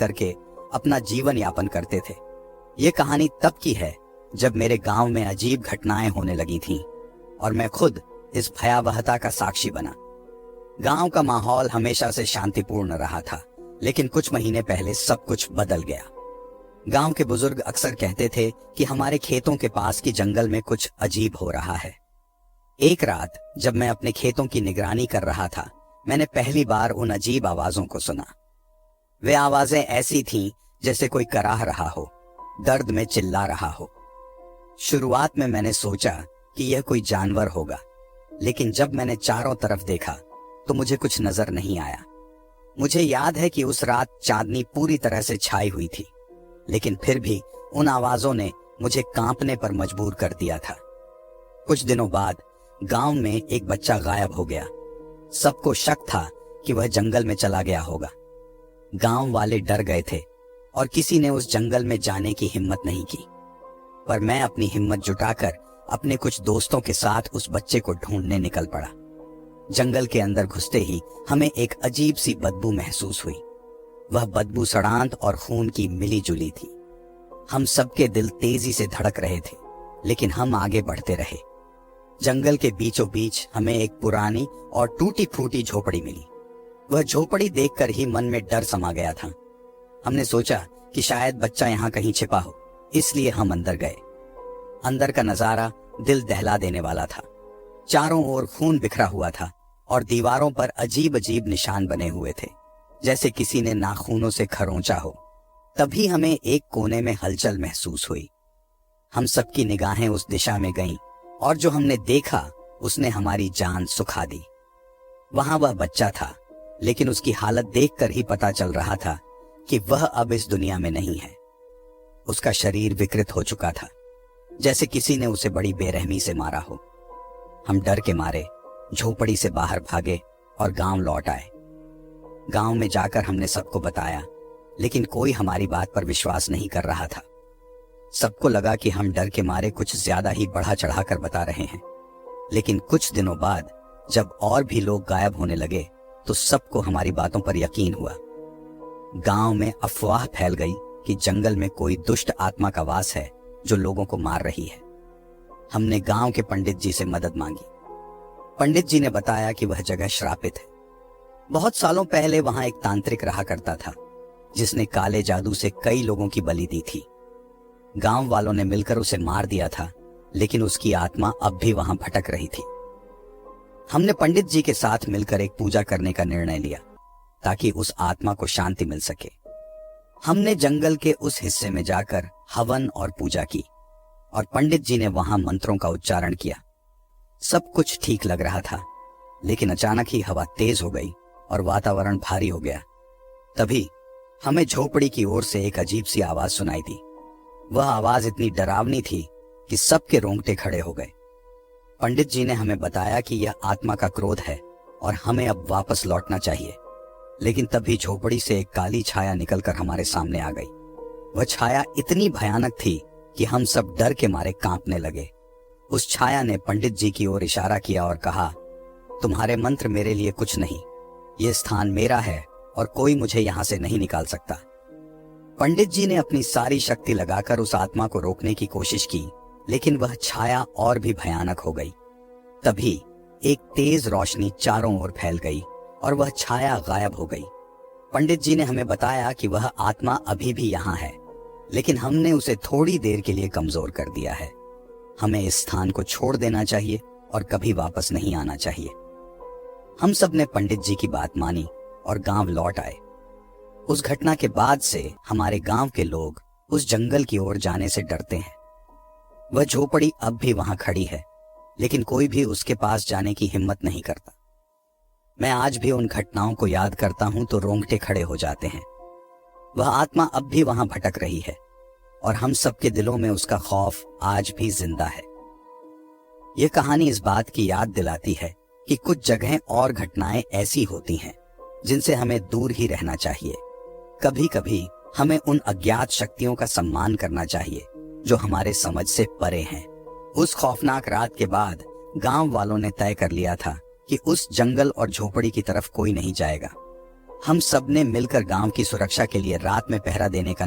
करके अपना जीवन यापन करते थे। ये कहानी तब की है जब मेरे गांव में अजीब घटनाएं होने लगी थीं और मैं खुद इस भयावहता का साक्षी बना। गांव का माहौल हमेशा से शांतिपूर्ण रहा था, लेकिन कुछ महीने पहले सब कुछ बदल गया। गांव के बुजुर्ग अक्सर कहते थे कि हमारे खेतों के पास की जंगल में कुछ अजीब हो रहा है। एक रात जब मैं अपने खेतों की निगरानी कर रहा था, मैंने पहली बार उन अजीब आवाजों को सुना। वे आवाजें ऐसी थीं जैसे कोई कराह रहा हो, दर्द में चिल्ला रहा हो। शुरुआत में मैंने सोचा कि यह कोई जानवर होगा, लेकिन जब मैंने चारों तरफ देखा तो मुझे कुछ नजर नहीं आया। मुझे याद है कि उस रात चांदनी पूरी तरह से छाई हुई थी, लेकिन फिर भी उन आवाजों ने मुझे कांपने पर मजबूर कर दिया था। कुछ दिनों बाद गांव में एक बच्चा गायब हो गया। सबको शक था कि वह जंगल में चला गया होगा। गांव वाले डर गए थे और किसी ने उस जंगल में जाने की हिम्मत नहीं की। पर मैं अपनी हिम्मत जुटाकर अपने कुछ दोस्तों के साथ उस बच्चे को ढूंढने निकल पड़ा। जंगल के अंदर घुसते ही हमें एक अजीब सी बदबू महसूस हुई। वह बदबू सड़ांत और खून की मिली जुली थी। हम सबके दिल तेजी से धड़क रहे थे, लेकिन हम आगे बढ़ते रहे। जंगल के बीचों बीच हमें एक पुरानी और टूटी फूटी झोपड़ी मिली। वह झोपड़ी देखकर ही मन में डर समा गया था। हमने सोचा कि शायद बच्चा यहाँ कहीं छिपा हो, इसलिए हम अंदर गए। अंदर का नजारा दिल दहला देने वाला था। चारों ओर खून बिखरा हुआ था और दीवारों पर अजीब अजीब निशान बने हुए थे, जैसे किसी ने नाखूनों से खरोंचा हो। तभी हमें एक कोने में हलचल महसूस हुई। हम सबकी निगाहें उस दिशा में गईं और जो हमने देखा उसने हमारी जान सुखा दी। वहां वह बच्चा था, लेकिन उसकी हालत देखकर ही पता चल रहा था कि वह अब इस दुनिया में नहीं है। उसका शरीर विकृत हो चुका था, जैसे किसी ने उसे बड़ी बेरहमी से मारा हो। हम डर के मारे झोपड़ी से बाहर भागे और गांव लौट आए। गांव में जाकर हमने सबको बताया, लेकिन कोई हमारी बात पर विश्वास नहीं कर रहा था। सबको लगा कि हम डर के मारे कुछ ज्यादा ही बढ़ा चढ़ाकर बता रहे हैं। लेकिन कुछ दिनों बाद जब और भी लोग गायब होने लगे तो सबको हमारी बातों पर यकीन हुआ। गांव में अफवाह फैल गई कि जंगल में कोई दुष्ट आत्मा का वास है जो लोगों को मार रही है। हमने गांव के पंडित जी से मदद मांगी। पंडित जी ने बताया कि वह जगह श्रापित है। बहुत सालों पहले वहां एक तांत्रिक रहा करता था, जिसने काले जादू से कई लोगों की बलि दी थी। गांव वालों ने मिलकर उसे मार दिया था, लेकिन उसकी आत्मा अब भी वहां भटक रही थी। हमने पंडित जी के साथ मिलकर एक पूजा करने का निर्णय लिया ताकि उस आत्मा को शांति मिल सके। हमने जंगल के उस हिस्से में जाकर हवन और पूजा की और पंडित जी ने वहां मंत्रों का उच्चारण किया। सब कुछ ठीक लग रहा था, लेकिन अचानक ही हवा तेज हो गई और वातावरण भारी हो गया। तभी हमें झोपड़ी की ओर से एक अजीब सी आवाज सुनाई दी। वह आवाज इतनी डरावनी थी कि सबके रोंगटे खड़े हो गए। पंडित जी ने हमें बताया कि यह आत्मा का क्रोध है और हमें अब वापस लौटना चाहिए। लेकिन तभी झोपड़ी से एक काली छाया निकलकर हमारे सामने आ गई। वह छाया इतनी भयानक थी कि हम सब डर के मारे कांपने लगे। उस छाया ने पंडित जी की ओर इशारा किया और कहा, तुम्हारे मंत्र मेरे लिए कुछ नहीं, यह स्थान मेरा है और कोई मुझे यहां से नहीं निकाल सकता। पंडित जी ने अपनी सारी शक्ति लगाकर उस आत्मा को रोकने की कोशिश की, लेकिन वह छाया और भी भयानक हो गई। तभी एक तेज रोशनी चारों ओर फैल गई और वह छाया गायब हो गई। पंडित जी ने हमें बताया कि वह आत्मा अभी भी यहाँ है, लेकिन हमने उसे थोड़ी देर के लिए कमजोर कर दिया है। हमें इस स्थान को छोड़ देना चाहिए और कभी वापस नहीं आना चाहिए। हम सब ने पंडित जी की बात मानी और गांव लौट आए। उस घटना के बाद से हमारे गांव के लोग उस जंगल की ओर जाने से डरते हैं। वह झोपड़ी अब भी वहां खड़ी है, लेकिन कोई भी उसके पास जाने की हिम्मत नहीं करता। मैं आज भी उन घटनाओं को याद करता हूं तो रोंगटे खड़े हो जाते हैं। वह आत्मा अब भी वहां भटक रही है और हम सबके दिलों में उसका खौफ आज भी जिंदा है। यह कहानी इस बात की याद दिलाती है कि कुछ जगहें और घटनाएं ऐसी होती हैं जिनसे हमें दूर ही रहना चाहिए। कभी कभी हमें उन अज्ञात शक्तियों का सम्मान करना चाहिए जो हमारे समझ से परे हैं। उस खौफनाक रात के बाद गांव वालों ने तय कर लिया था कि उस जंगल और झोपड़ी की तरफ कोई नहीं जाएगा। हम सब ने मिलकर गांव की सुरक्षा के लिए रात में पहरा देने का